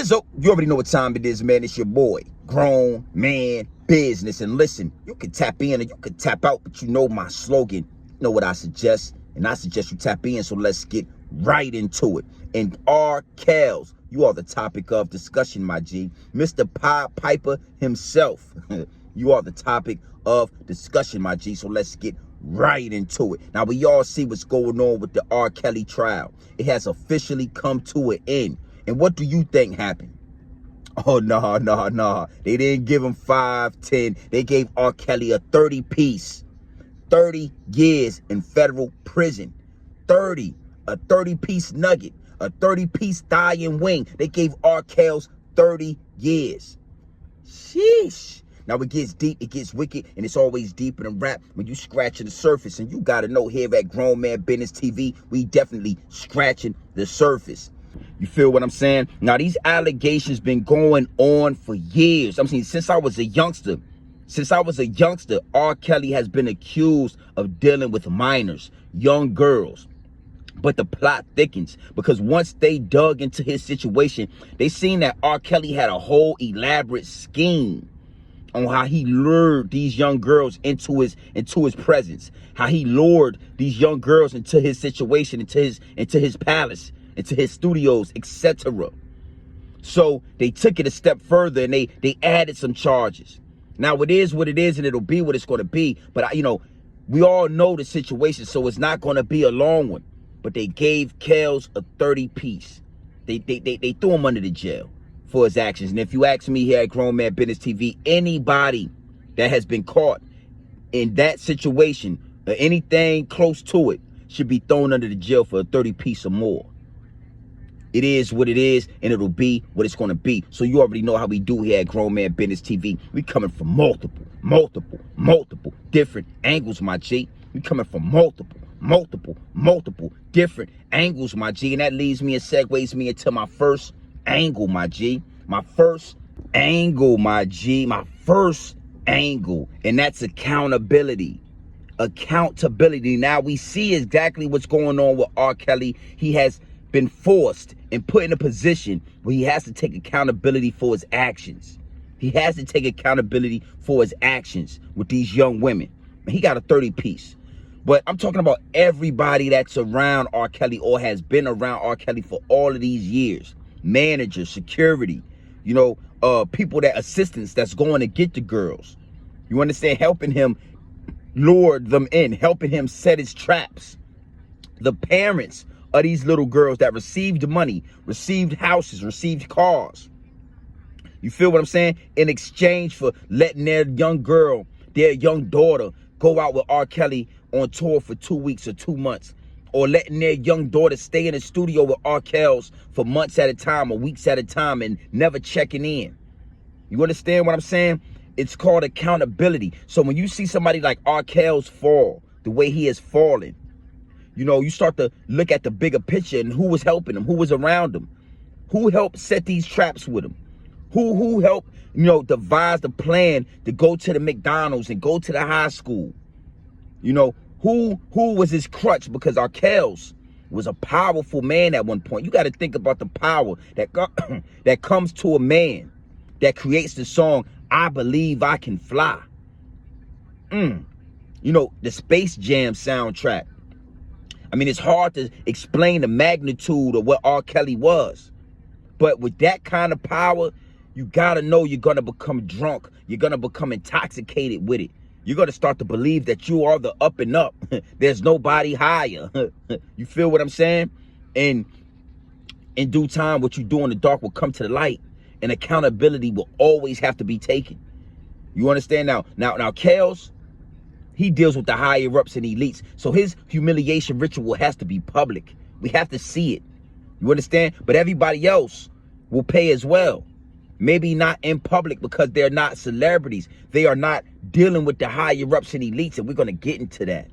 Jizzle, you already know what time it is, man. It's your boy, Grown Man Business. And listen, you can tap in or you can tap out, but you know my slogan. You know what I suggest, and I suggest you tap in. So let's get right into it. And R. Kells, you are the topic of discussion, my G. Mr. Pied Piper himself, you are the topic of discussion, my G. So let's get right into it. Now, we all see what's going on with the R. Kelly trial. It has officially come to an end. And what do you think happened? Oh, no. They didn't give him 5, 10. They gave R. Kelly a 30-piece. 30 years in federal prison. 30. A 30-piece nugget. A 30-piece thigh and wing. They gave R. Kells 30 years. Sheesh. Now, it gets deep, it gets wicked, and it's always deeper than rap when you scratching the surface. And you got to know, here at Grown Man Business TV, we definitely scratching the surface. You feel what I'm saying? Now, these allegations been going on for years. I'm saying since I was a youngster. R. Kelly has been accused of dealing with minors, young girls. But the plot thickens because once they dug into his situation, they seen that R. Kelly had a whole elaborate scheme on how he lured these young girls into his presence, how he lured these young girls into his situation, into his palace, into his studios, etc. So they took it a step further and they added some charges. Now, it is what it is, and it'll be what it's going to be. But we all know the situation, so it's not going to be a long one. But they gave Kells a 30-piece. They threw him under the jail for his actions. And if you ask me here at Grown Man Business TV, anybody that has been caught in that situation or anything close to it should be thrown under the jail for a 30-piece or more. It is what it is, and it'll be what it's going to be. So you already know how we do here at Grown Man Business TV. We coming from multiple different angles, my G. We coming from multiple different angles, my G. And that leads me and segues me into my first angle, my G. My first angle, my G. My first angle. And that's accountability. Accountability. Now, we see exactly what's going on with R. Kelly. He has been forced and put in a position where he has to take accountability for his actions. He has to take accountability for his actions with these young women. He got a 30-piece. But I'm talking about everybody that's around R. Kelly or has been around R. Kelly for all of these years. Managers, security, people assistants that's going to get the girls. You understand? Helping him lure them in, helping him set his traps. The parents of these little girls that received money, received houses, received cars. You feel what I'm saying? In exchange for letting their young girl, their young daughter, go out with R. Kelly on tour for 2 weeks or 2 months. Or letting their young daughter stay in the studio with R. Kells for months at a time or weeks at a time and never checking in. You understand what I'm saying? It's called accountability. So when you see somebody like R. Kells fall, the way he has fallen, you start to look at the bigger picture and who was helping him, who was around him, who helped set these traps with him, who helped, devise the plan to go to the McDonald's and go to the high school. Who was his crutch, because R. Kells was a powerful man at one point. You got to think about the power that comes to a man that creates the song, I Believe I Can Fly. The Space Jam soundtrack. I mean, it's hard to explain the magnitude of what R. Kelly was. But with that kind of power, you got to know you're going to become drunk. You're going to become intoxicated with it. You're going to start to believe that you are the up and up. There's nobody higher. You feel what I'm saying? And in due time, what you do in the dark will come to the light. And accountability will always have to be taken. You understand? Now, Kells, he deals with the higher ups and elites. So his humiliation ritual has to be public. We have to see it. You understand? But everybody else will pay as well. Maybe not in public because they're not celebrities. They are not dealing with the higher ups and elites. And we're going to get into that.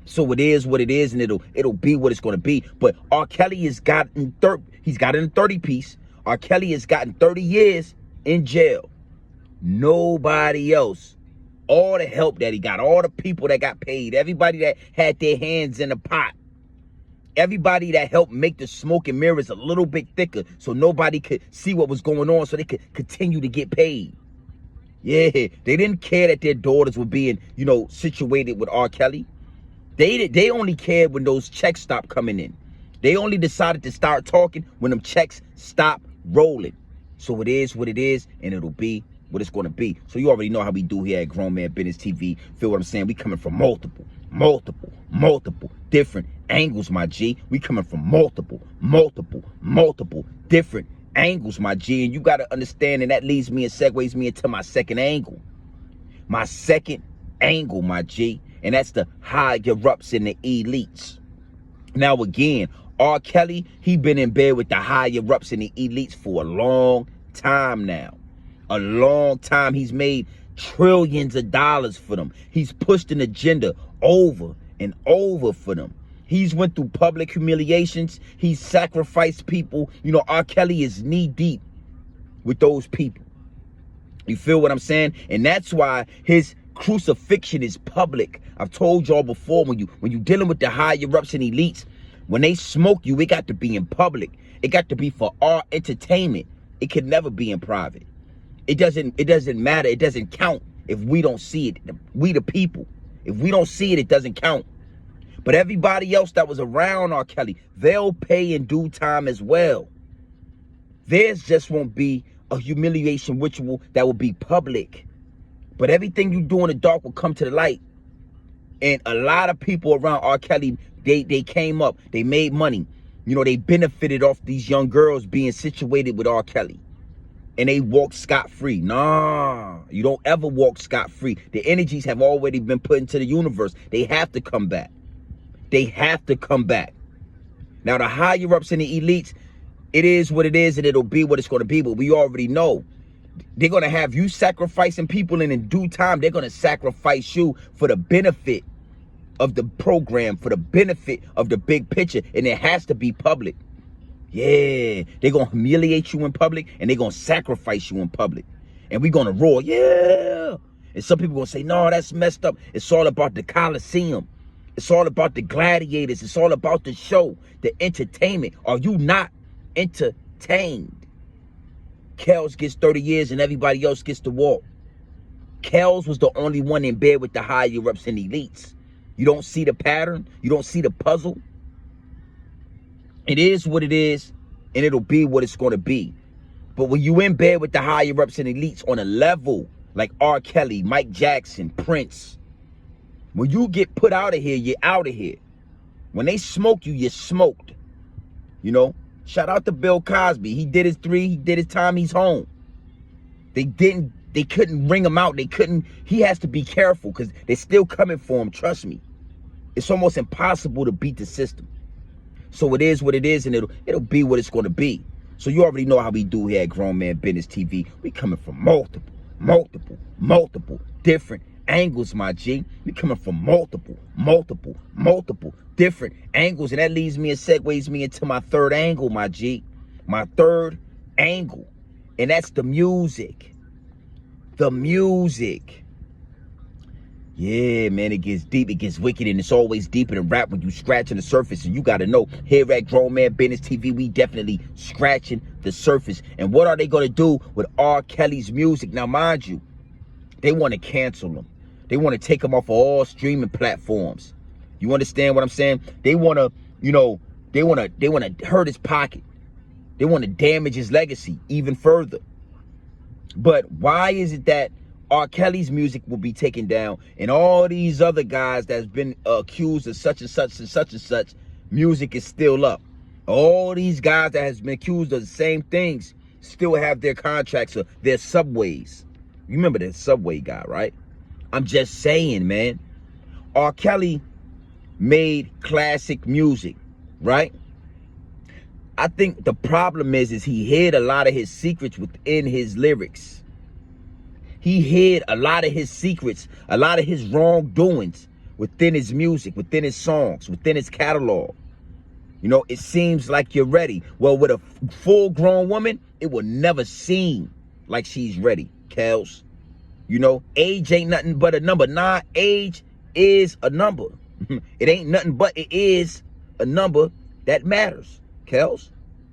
So it is what it is, and it'll be what it's going to be. But R. Kelly has gotten he's gotten a 30-piece. R. Kelly has gotten 30 years in jail. Nobody else. All the help that he got, all the people that got paid, everybody that had their hands in the pot, Everybody that helped make the smoke and mirrors a little bit thicker so nobody could see what was going on so they could continue to get paid. Yeah, they didn't care that their daughters were being, situated with R. Kelly. They only cared when those checks stopped coming in. They only decided to start talking when them checks stopped rolling. So it is what it is, and it'll be what it's going to be. So you already know how we do here at Grown Man Business TV. Feel what I'm saying? We coming from multiple different angles, my G. We coming from multiple different angles, my G. And you got to understand, and that leads me and segues me into my second angle. My second angle, my G. And that's the higher-ups and the elites. Now, again, R. Kelly, he been in bed with the higher-ups and the elites for a long time now. A long time. He's made trillions of dollars for them. He's pushed an agenda over and over for them. He's went through public humiliations. He's sacrificed people. R. Kelly is knee-deep with those people. You feel what I'm saying? And that's why his crucifixion is public. I've told y'all before, when you dealing with the higher-ups and elites, when they smoke you, it got to be in public. It got to be for our entertainment. It could never be in private. It doesn't matter. It doesn't count if we don't see it. We the people. If we don't see it, it doesn't count. But everybody else that was around R. Kelly, they'll pay in due time as well. Theirs just won't be a humiliation ritual that will be public. But everything you do in the dark will come to the light. And a lot of people around R. Kelly, they came up. They made money. They benefited off these young girls being situated with R. Kelly. And they walked scot-free. Nah, you don't ever walk scot-free. The energies have already been put into the universe. They have to come back. They have to come back. Now, the higher-ups and the elites, it is what it is, and it'll be what it's going to be. But we already know they're going to have you sacrificing people, and in due time, they're going to sacrifice you for the benefit of the program, for the benefit of the big picture. And it has to be public. Yeah, they're going to humiliate you in public, and they're going to sacrifice you in public. And we're going to roar, yeah. And some people going to say, no, that's messed up. It's all about the Coliseum. It's all about the gladiators. It's all about the show, the entertainment. Are you not entertained? Kells gets 30 years and everybody else gets to walk. Kells was the only one in bed with the higher-ups and elites. You don't see the pattern? You don't see the puzzle? It is what it is, and it'll be what it's going to be. But when you in bed with the higher-ups and elites on a level like R. Kelly, Mike Jackson, Prince, when you get put out of here, you're out of here. When they smoke you, you're smoked. Shout out to Bill Cosby. He did his 3, he did his time, he's home. They couldn't ring him out. He has to be careful because they're still coming for him, trust me. It's almost impossible to beat the system. So it is what it is, and it'll be what it's going to be. So you already know how we do here at Grown Man Business TV. We coming from multiple different angles, my G. We coming from multiple different angles. And that leads me and segues me into my third angle, my G. My third angle. And that's the music. The music. Yeah, man, it gets deep, it gets wicked, and it's always deeper than rap when you scratching the surface. And you got to know, here at Grown Man Business TV, we definitely scratching the surface. And what are they going to do with R. Kelly's music? Now, mind you, they want to cancel him. They want to take him off of all streaming platforms. You understand what I'm saying? They want to, they want to hurt his pocket. They want to damage his legacy even further. But why is it that R. Kelly's music will be taken down, and all these other guys that's been accused of such and such and such and such, music is still up? All these guys that has been accused of the same things still have their contracts or their subways. You remember that subway guy, right? I'm just saying, man. R. Kelly made classic music, right? I think the problem is he hid a lot of his secrets within his lyrics. He hid a lot of his secrets, a lot of his wrongdoings within his music, within his songs, within his catalog. It seems like you're ready. Well, with a full-grown woman, it will never seem like she's ready, Kels. Age ain't nothing but a number. Age is a number. It ain't nothing but it is a number. That matters, Kels,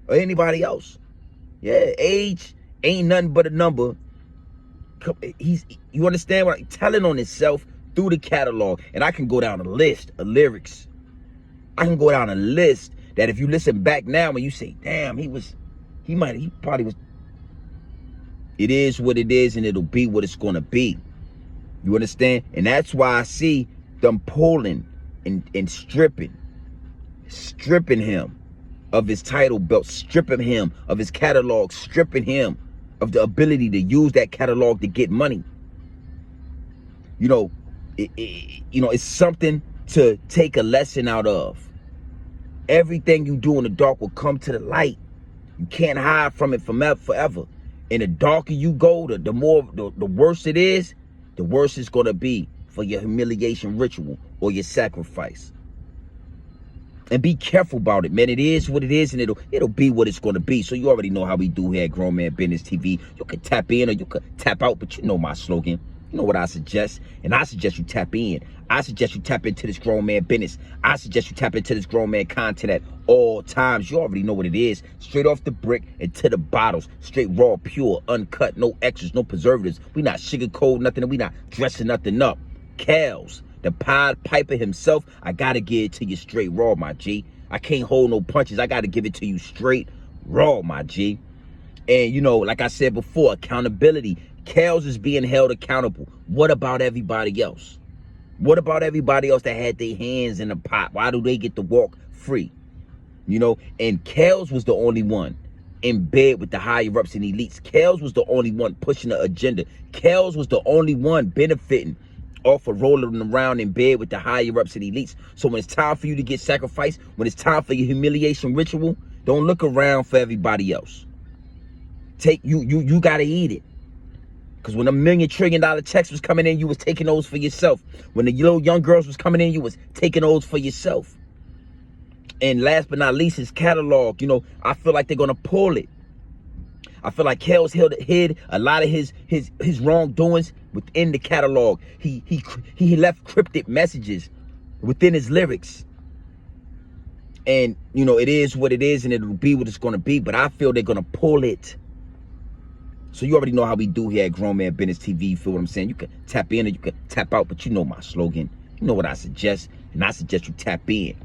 or anybody else. Yeah, age ain't nothing but a number. You understand what I'm telling on itself through the catalog. And I can go down a list of lyrics. I can go down a list that if you listen back now and you say, damn, he probably was. It is what it is, and it'll be what it's gonna be. You understand? And that's why I see them pulling and stripping him of his title belt, stripping him of his catalog, stripping him of the ability to use that catalog to get money. You know, it's something to take a lesson out of. Everything you do in the dark will come to the light. You can't hide from it forever. And the darker you go, the worse it is, the worse it's gonna be for your humiliation ritual or your sacrifice. And be careful about it, man. It is what it is, and it'll be what it's gonna be. So you already know how we do here at Grown Man Business TV. You can tap in or you can tap out, but you know my slogan. You know what I suggest, and I suggest you tap in. I suggest you tap into this grown man business. I suggest you tap into this grown man content at all times. You already know what it is. Straight off the brick and to the bottles. Straight raw, pure, uncut, no extras, no preservatives. We not sugarcoat nothing, and we not dressing nothing up. Kels, the Pied Piper himself, I gotta give it to you straight raw, my G. I can't hold no punches. I gotta give it to you straight raw, my G. And you know, like I said before, accountability. Kels is being held accountable. What about everybody else? What about everybody else that had their hands in the pot? Why do they get to walk free? You know, and Kels was the only one in bed with the higher ups and elites. Kels was the only one pushing the agenda. Kels was the only one benefiting off of rolling around in bed with the higher ups and elites. So when it's time for you to get sacrificed, when it's time for your humiliation ritual, don't look around for everybody else. You gotta eat it. Because when $1 million trillion checks was coming in, you was taking those for yourself. When the little young girls was coming in, you was taking those for yourself. And last but not least, his catalog. You know, I feel like they're gonna pull it. I feel like Kels hid a lot of his wrongdoings within the catalog. He left cryptic messages within his lyrics. And you know, it is what it is, and it'll be what it's gonna be. But I feel they're gonna pull it. So you already know how we do here at Grown Man Business TV. You feel what I'm saying? You can tap in or you can tap out, but you know my slogan. You know what I suggest, and I suggest you tap in.